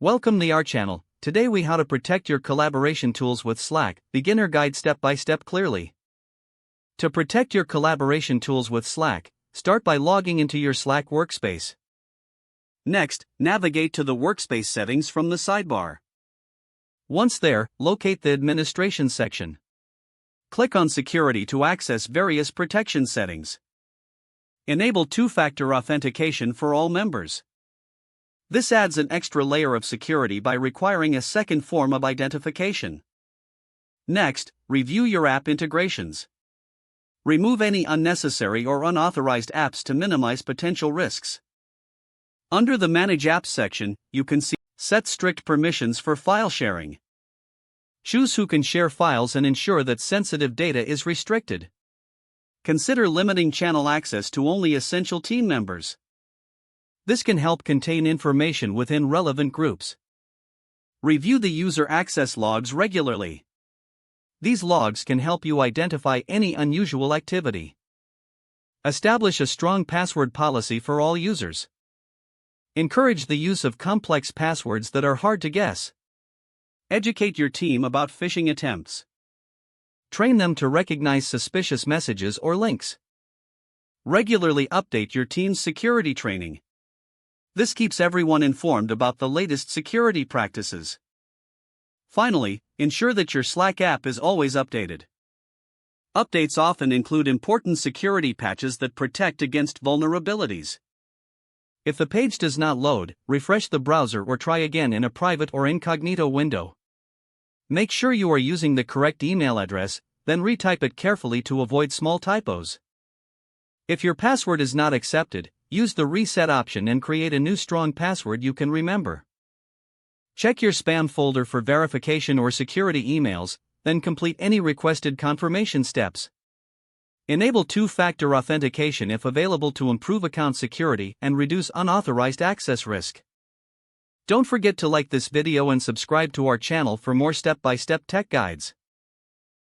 Welcome to our channel. Today we how to protect your collaboration tools with Slack, beginner guide step by step clearly. To protect your collaboration tools with Slack, start by logging into your Slack workspace. Next, navigate to the workspace settings from the sidebar. Once there, locate the administration section. Click on security to access various protection settings. Enable two-factor authentication for all members. This adds an extra layer of security by requiring a second form of identification. Next, review your app integrations. Remove any unnecessary or unauthorized apps to minimize potential risks. Under the Manage Apps section, you can see Set strict permissions for file sharing. Choose who can share files and ensure that sensitive data is restricted. Consider limiting channel access to only essential team members. This can help contain information within relevant groups. Review the user access logs regularly. These logs can help you identify any unusual activity. Establish a strong password policy for all users. Encourage the use of complex passwords that are hard to guess. Educate your team about phishing attempts. Train them to recognize suspicious messages or links. Regularly update your team's security training. This keeps everyone informed about the latest security practices. Finally, ensure that your Slack app is always updated. Updates often include important security patches that protect against vulnerabilities. If the page does not load, refresh the browser or try again in a private or incognito window. Make sure you are using the correct email address, then retype it carefully to avoid small typos. If your password is not accepted, use the reset option and create a new strong password you can remember. Check your spam folder for verification or security emails, then complete any requested confirmation steps. Enable two-factor authentication if available to improve account security and reduce unauthorized access risk. Don't forget to like this video and subscribe to our channel for more step-by-step tech guides.